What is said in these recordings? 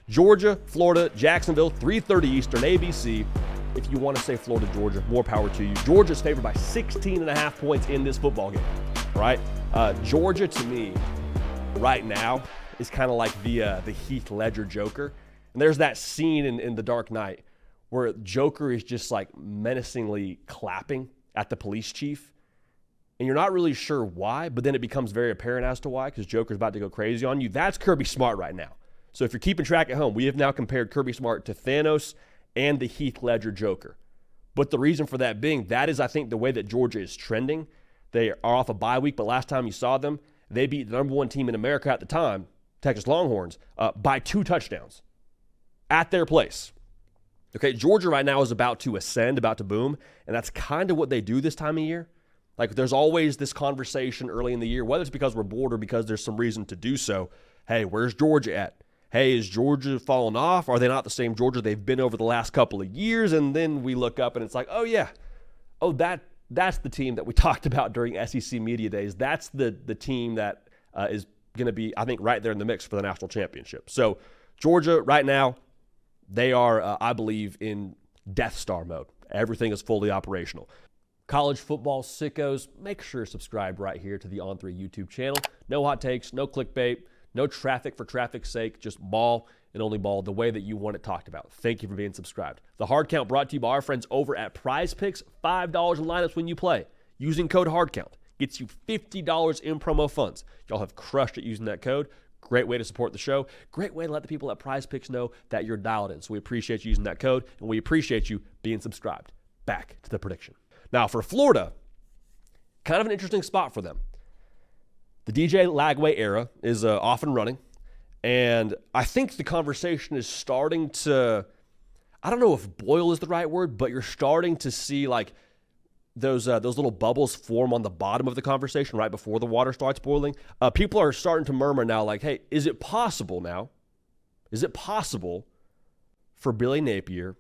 Georgia, Florida, Jacksonville, 3:30 Eastern, ABC. If you want to say Florida, Georgia, more power to you. Georgia's favored by 16.5 points in this football game, right? Georgia, to me, right now, is kind of like the Heath Ledger Joker. And there's that scene in The Dark Knight where Joker is just like menacingly clapping at the police chief. And you're not really sure why, but then it becomes very apparent as to why, because Joker's about to go crazy on you. That's Kirby Smart right now. So if you're keeping track at home, we have now compared Kirby Smart to Thanos and the Heath Ledger Joker. But the reason for that being, that is, I think, the way that Georgia is trending. They are off a bye week, but last time you saw them, they beat the number one team in America at the time, Texas Longhorns, by 2 touchdowns at their place. Okay, Georgia right now is about to ascend, about to boom, and that's kind of what they do this time of year. Like, there's always this conversation early in the year, whether it's because we're bored or because there's some reason to do so. Hey, where's Georgia at? Hey, is Georgia falling off? Are they not the same Georgia they've been over the last couple of years? And then we look up and it's like, oh, yeah. Oh, that's the team that we talked about during SEC Media Days. That's the team that is going to be, I think, right there in the mix for the national championship. So Georgia right now, they are, I believe, in Death Star mode. Everything is fully operational. College football sickos, make sure to subscribe right here to the On3 YouTube channel. No hot takes, no clickbait, no traffic for traffic's sake, just ball and only ball the way that you want it talked about. Thank you for being subscribed. The Hard Count brought to you by our friends over at Prize Picks. $5 in lineups when you play. Using code HARDCOUNT gets you $50 in promo funds. Y'all have crushed it using that code. Great way to support the show. Great way to let the people at Prize Picks know that you're dialed in. So we appreciate you using that code, and we appreciate you being subscribed. Back to the prediction. Now, for Florida, kind of an interesting spot for them. The DJ Lagway era is off and running, and I think the conversation is starting to, I don't know if boil is the right word, but you're starting to see like those little bubbles form on the bottom of the conversation right before the water starts boiling. People are starting to murmur now like, hey, is it possible now? Is it possible for Billy Napier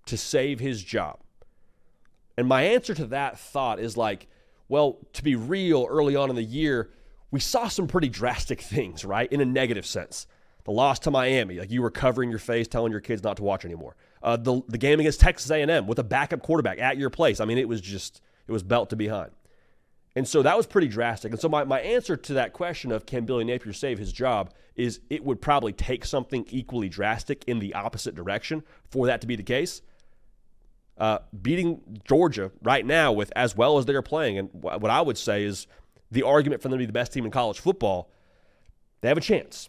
to save his job? And my answer to that thought is like, well, to be real, early on in the year, we saw some pretty drastic things, right? In a negative sense. The loss to Miami, like you were covering your face, telling your kids not to watch anymore. The game against Texas A&M with a backup quarterback at your place. I mean, it was belt to behind. And so that was pretty drastic. And so my answer to that question of can Billy Napier save his job is it would probably take something equally drastic in the opposite direction for that to be the case. Beating Georgia right now with as well as they're playing, and what I would say is the argument for them to be the best team in college football, they have a chance.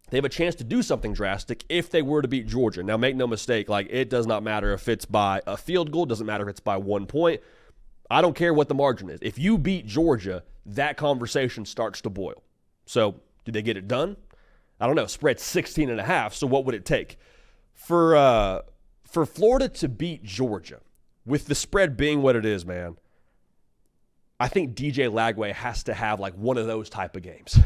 They have a chance to do something drastic if they were to beat Georgia. Now, make no mistake, like it does not matter if it's by a field goal, doesn't matter if it's by 1 point. I don't care what the margin is. If you beat Georgia, that conversation starts to boil. So, did they get it done? I don't know. Spread 16.5, so what would it take? For Florida to beat Georgia, with the spread being what it is, man, I think DJ Lagway has to have like one of those type of games.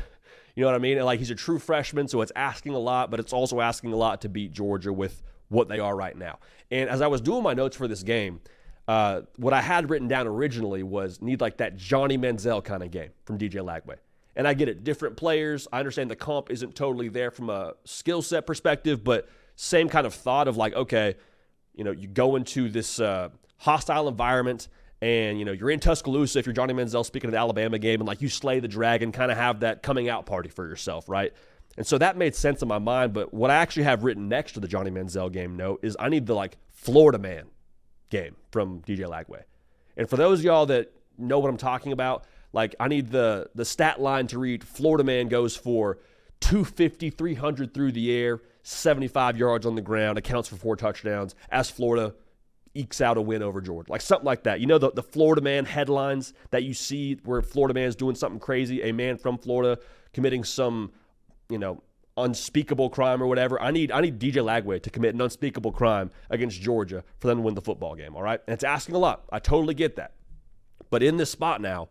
You know what I mean? And like he's a true freshman, so it's asking a lot, but it's also asking a lot to beat Georgia with what they are right now. And as I was doing my notes for this game, what I had written down originally was need like that Johnny Manziel kind of game from DJ Lagway. And I get it, different players. I understand the comp isn't totally there from a skill set perspective, but same kind of thought of like, okay, you know, you go into this hostile environment and, you know, you're in Tuscaloosa if you're Johnny Manziel speaking of the Alabama game and like you slay the dragon, kind of have that coming out party for yourself, right? And so that made sense in my mind. But what I actually have written next to the Johnny Manziel game note is I need the like Florida man game from DJ Lagway. And for those of y'all that know what I'm talking about, like I need the stat line to read Florida man goes for 250, 300 through the air, 75 yards on the ground, accounts for 4 touchdowns as Florida ekes out a win over Georgia. Like something like that. You know the Florida man headlines that you see where Florida man's doing something crazy, a man from Florida committing some, you know, unspeakable crime or whatever. I need DJ Lagway to commit an unspeakable crime against Georgia for them to win the football game, all right? And it's asking a lot. I totally get that. But in this spot now,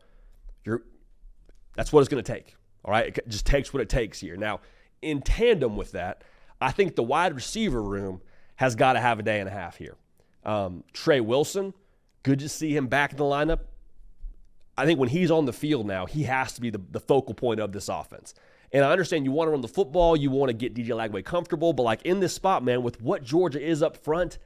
that's what it's going to take, all right? It just takes what it takes here. Now, in tandem with that, I think the wide receiver room has got to have a day and a half here. Trey Wilson, good to see him back in the lineup. I think when he's on the field now, he has to be the focal point of this offense. And I understand you want to run the football, you want to get DJ Lagway comfortable, but like in this spot, man, with what Georgia is up front,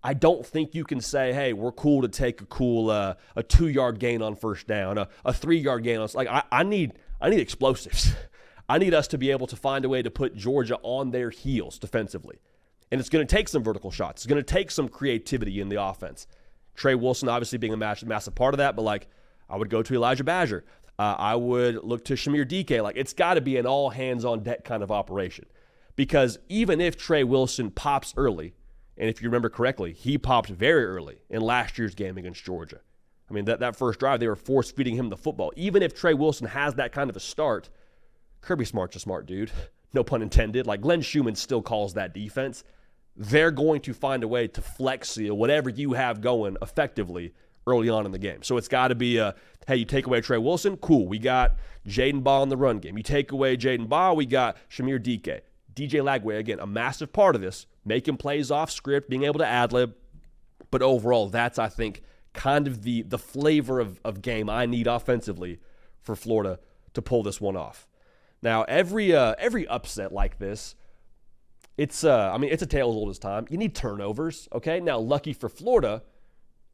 I don't think you can say, hey, we're cool to take a 2-yard gain on first down, a 3-yard gain on. Like I need explosives. I need us to be able to find a way to put Georgia on their heels defensively. And it's going to take some vertical shots. It's going to take some creativity in the offense. Trey Wilson obviously being a massive part of that, but like I would go to Elijah Badger. I would look to Shamir DK. Like it's got to be an all hands on deck kind of operation. Because even if Trey Wilson pops early, and if you remember correctly, he popped very early in last year's game against Georgia. I mean, that first drive, they were force-feeding him the football. Even if Trey Wilson has that kind of a start, Kirby Smart's a smart dude. No pun intended. Like Glenn Schumann still calls that defense. They're going to find a way to flex seal whatever you have going effectively early on in the game. So it's got to be hey, you take away Trey Wilson, cool. We got Jaden Baugh in the run game. You take away Jaden Baugh, we got Shamir DK. DJ Lagway, again, a massive part of this, making plays off script, being able to ad-lib. But overall, that's, I think, kind of the flavor of game I need offensively for Florida to pull this one off. Now, every upset like this, it's a tale as old as time. You need turnovers, okay? Now, lucky for Florida,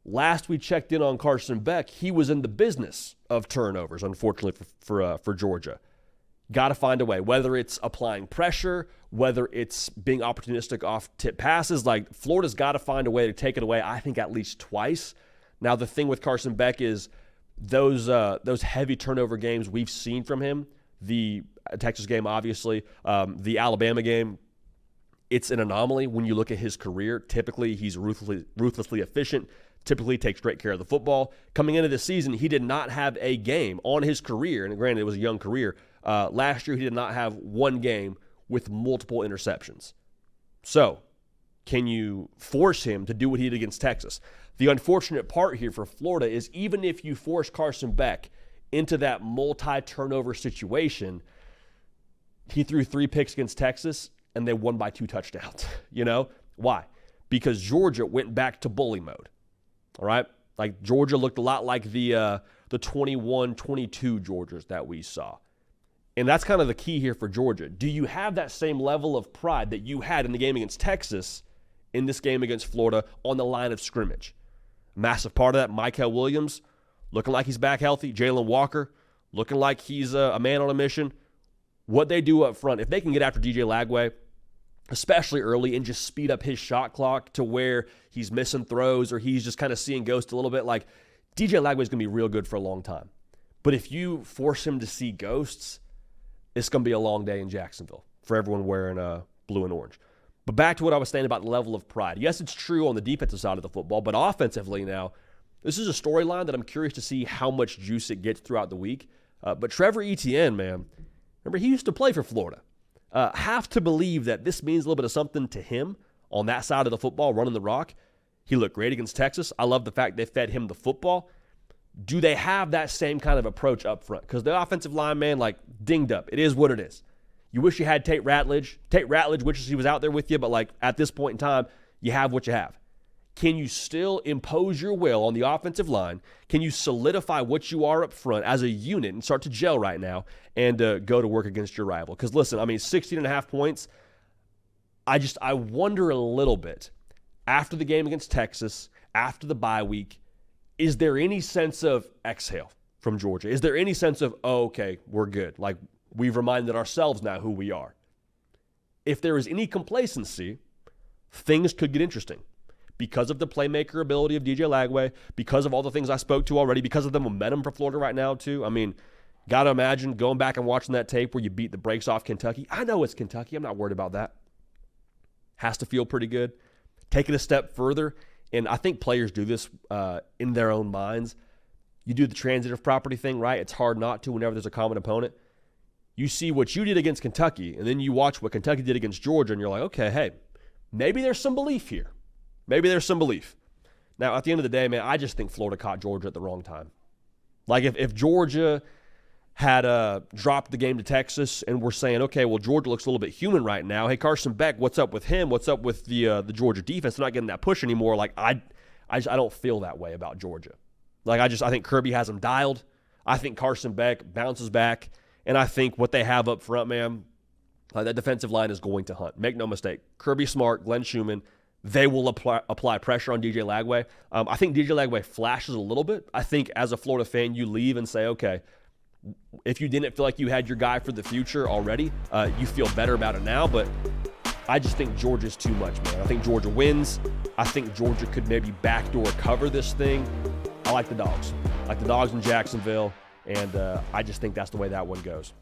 last we checked in on Carson Beck, he was in the business of turnovers, unfortunately for Georgia. Got to find a way, whether it's applying pressure, whether it's being opportunistic off tip passes. Like Florida's got to find a way to take it away, I think at least twice. Now, the thing with Carson Beck is those heavy turnover games we've seen from him, the Texas game, obviously, the Alabama game, it's an anomaly when you look at his career. Typically, he's ruthlessly efficient, typically takes great care of the football. Coming into this season, he did not have a game on his career, and granted, it was a young career. Last year, he did not have one game with multiple interceptions. So, can you force him to do what he did against Texas? The unfortunate part here for Florida is even if you force Carson Beck into that multi-turnover situation, he threw 3 picks against Texas, and they won by 2 touchdowns. You know? Why? Because Georgia went back to bully mode. All right? Like, Georgia looked a lot like the 21-22 Georgias that we saw. And that's kind of the key here for Georgia. Do you have that same level of pride that you had in the game against Texas in this game against Florida on the line of scrimmage? Massive part of that, Mykel Williams, looking like he's back healthy. Jalen Walker, looking like he's a man on a mission. What they do up front, if they can get after DJ Lagway, especially early, and just speed up his shot clock to where he's missing throws or he's just kind of seeing ghosts a little bit, like DJ Lagway is going to be real good for a long time. But if you force him to see ghosts, it's going to be a long day in Jacksonville for everyone wearing blue and orange. But back to what I was saying about the level of pride. Yes, it's true on the defensive side of the football, but offensively now, this is a storyline that I'm curious to see how much juice it gets throughout the week. But Trevor Etienne, man, remember he used to play for Florida. Have to believe that this means a little bit of something to him on that side of the football, running the rock. He looked great against Texas. I love the fact they fed him the football. Do they have that same kind of approach up front? Because the offensive line, man, like dinged up. It is what it is. You wish you had Tate Ratledge. Tate Ratledge wishes he was out there with you, but like at this point in time, you have what you have. Can you still impose your will on the offensive line? Can you solidify what you are up front as a unit and start to gel right now and go to work against your rival? Because listen, I mean, 16.5 points, I wonder a little bit after the game against Texas, after the bye week, is there any sense of exhale from Georgia? Is there any sense of, oh, okay, we're good. Like, we've reminded ourselves now who we are. If there is any complacency, things could get interesting because of the playmaker ability of DJ Lagway, because of all the things I spoke to already, because of the momentum for Florida right now, too. I mean, got to imagine going back and watching that tape where you beat the brakes off Kentucky. I know it's Kentucky. I'm not worried about that. Has to feel pretty good. Take it a step further, and I think players do this in their own minds. You do the transitive property thing, right? It's hard not to whenever there's a common opponent. You see what you did against Kentucky, and then you watch what Kentucky did against Georgia, and you're like, okay, hey, maybe there's some belief here. Maybe there's some belief. Now, at the end of the day, man, I just think Florida caught Georgia at the wrong time. Like, if Georgia had dropped the game to Texas, and we're saying, okay, well, Georgia looks a little bit human right now. Hey, Carson Beck, what's up with him? What's up with the Georgia defense? They're not getting that push anymore. Like, I don't feel that way about Georgia. Like, I think Kirby has them dialed. I think Carson Beck bounces back And I think what they have up front, man, that defensive line is going to hunt. Make no mistake. Kirby Smart, Glenn Schumann, they will apply pressure on DJ Lagway. I think DJ Lagway flashes a little bit. I think as a Florida fan, you leave and say, okay, if you didn't feel like you had your guy for the future already, you feel better about it now. But I just think Georgia's too much, man. I think Georgia wins. I think Georgia could maybe backdoor cover this thing. I like the Dogs. I like the Dogs in Jacksonville, and I just think that's the way that one goes.